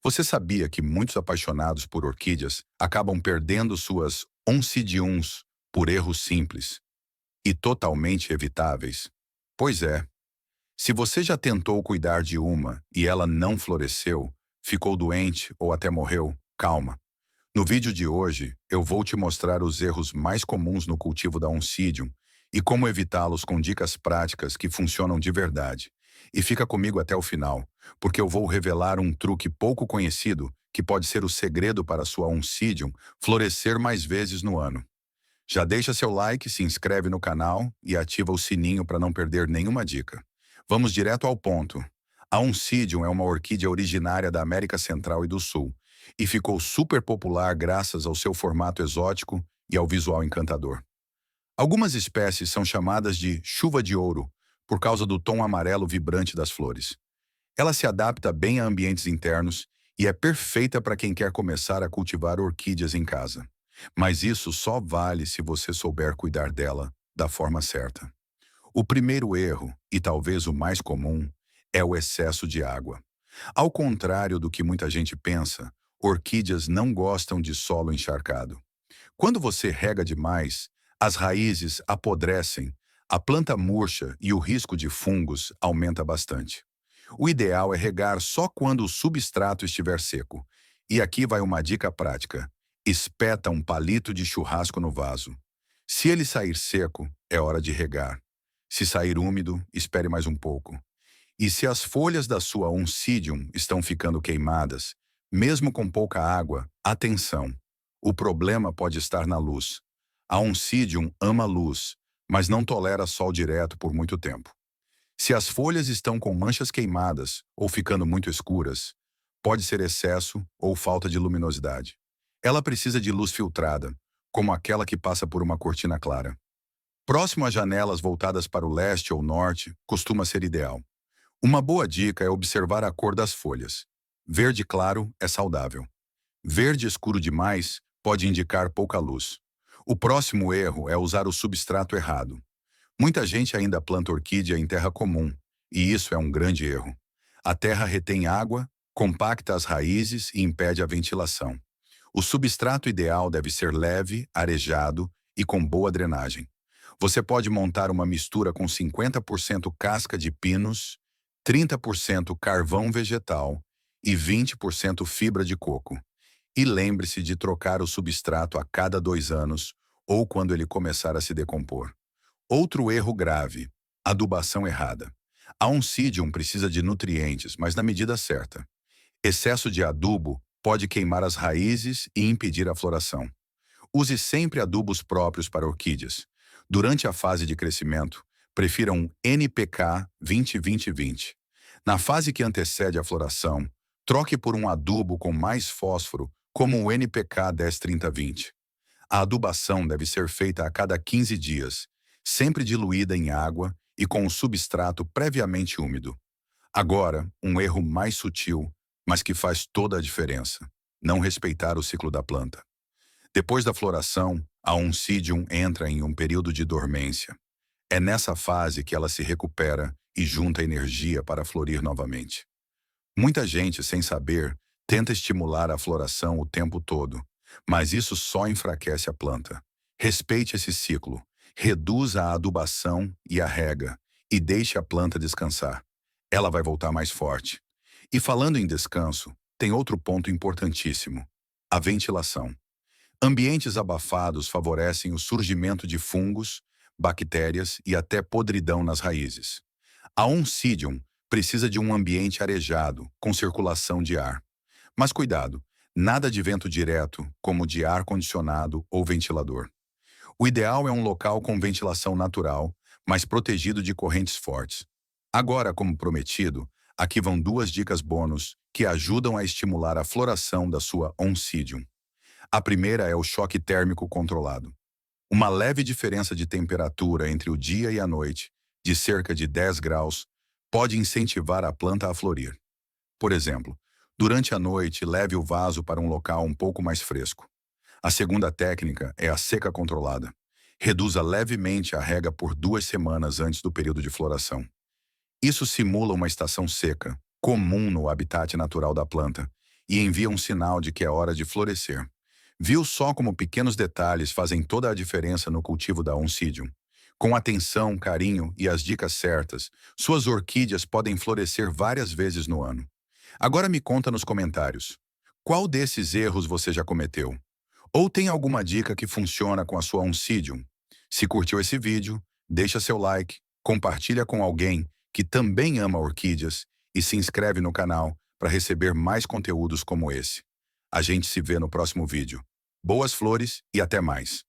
Você sabia que muitos apaixonados por orquídeas acabam perdendo suas oncidiums por erros simples e totalmente evitáveis? Pois é, se você já tentou cuidar de uma e ela não floresceu, ficou doente ou até morreu, calma. No vídeo de hoje, eu vou te mostrar os erros mais comuns no cultivo da Oncidium e como evitá-los com dicas práticas que funcionam de verdade. E fica comigo até o final, porque eu vou revelar um truque pouco conhecido que pode ser o segredo para a sua Oncidium florescer mais vezes no ano. Já deixa seu like, se inscreve no canal e ativa o sininho para não perder nenhuma dica. Vamos direto ao ponto. A Oncidium é uma orquídea originária da América Central e do Sul e ficou super popular graças ao seu formato exótico e ao visual encantador. Algumas espécies são chamadas de chuva de ouro por causa do tom amarelo vibrante das flores. Ela se adapta bem a ambientes internos e é perfeita para quem quer começar a cultivar orquídeas em casa. Mas isso só vale se você souber cuidar dela da forma certa. O primeiro erro, e talvez o mais comum, é o excesso de água. Ao contrário do que muita gente pensa, orquídeas não gostam de solo encharcado. Quando você rega demais, as raízes apodrecem, a planta murcha e o risco de fungos aumenta bastante. O ideal é regar só quando o substrato estiver seco. E aqui vai uma dica prática. Espeta um palito de churrasco no vaso. Se ele sair seco, é hora de regar. Se sair úmido, espere mais um pouco. E se as folhas da sua Oncidium estão ficando queimadas, mesmo com pouca água, atenção! O problema pode estar na luz. A Oncidium ama luz, mas não tolera sol direto por muito tempo. Se as folhas estão com manchas queimadas ou ficando muito escuras, pode ser excesso ou falta de luminosidade. Ela precisa de luz filtrada, como aquela que passa por uma cortina clara. Próximo a janelas voltadas para o leste ou norte, costuma ser ideal. Uma boa dica é observar a cor das folhas. Verde claro é saudável. Verde escuro demais pode indicar pouca luz. O próximo erro é usar o substrato errado. Muita gente ainda planta orquídea em terra comum, e isso é um grande erro. A terra retém água, compacta as raízes e impede a ventilação. O substrato ideal deve ser leve, arejado e com boa drenagem. Você pode montar uma mistura com 50% casca de pinos, 30% carvão vegetal e 20% fibra de coco. E lembre-se de trocar o substrato a cada 2 anos ou quando ele começar a se decompor. Outro erro grave, adubação errada. A Oncidium precisa de nutrientes, mas na medida certa. Excesso de adubo pode queimar as raízes e impedir a floração. Use sempre adubos próprios para orquídeas. Durante a fase de crescimento, prefira um NPK 20-20-20. Na fase que antecede a floração, troque por um adubo com mais fósforo, como o NPK 10-30-20. A adubação deve ser feita a cada 15 dias, sempre diluída em água e com o substrato previamente úmido. Agora, um erro mais sutil, mas que faz toda a diferença: não respeitar o ciclo da planta. Depois da floração, a Oncidium entra em um período de dormência. É nessa fase que ela se recupera e junta energia para florir novamente. Muita gente, sem saber, tenta estimular a floração o tempo todo, mas isso só enfraquece a planta. Respeite esse ciclo, reduza a adubação e a rega e deixe a planta descansar. Ela vai voltar mais forte. E falando em descanso, tem outro ponto importantíssimo: a ventilação. Ambientes abafados favorecem o surgimento de fungos, bactérias e até podridão nas raízes. A Oncidium precisa de um ambiente arejado, com circulação de ar. Mas cuidado, nada de vento direto, como de ar-condicionado ou ventilador. O ideal é um local com ventilação natural, mas protegido de correntes fortes. Agora, como prometido, aqui vão 2 dicas bônus que ajudam a estimular a floração da sua Oncidium. A primeira é o choque térmico controlado. Uma leve diferença de temperatura entre o dia e a noite, de cerca de 10 graus, pode incentivar a planta a florir. Por exemplo, durante a noite, leve o vaso para um local um pouco mais fresco. A segunda técnica é a seca controlada. Reduza levemente a rega por 2 semanas antes do período de floração. Isso simula uma estação seca, comum no habitat natural da planta, e envia um sinal de que é hora de florescer. Viu só como pequenos detalhes fazem toda a diferença no cultivo da Oncidium? Com atenção, carinho e as dicas certas, suas orquídeas podem florescer várias vezes no ano. Agora me conta nos comentários. Qual desses erros você já cometeu? Ou tem alguma dica que funciona com a sua Oncidium? Se curtiu esse vídeo, deixa seu like, compartilha com alguém que também ama orquídeas e se inscreve no canal para receber mais conteúdos como esse. A gente se vê no próximo vídeo. Boas flores e até mais!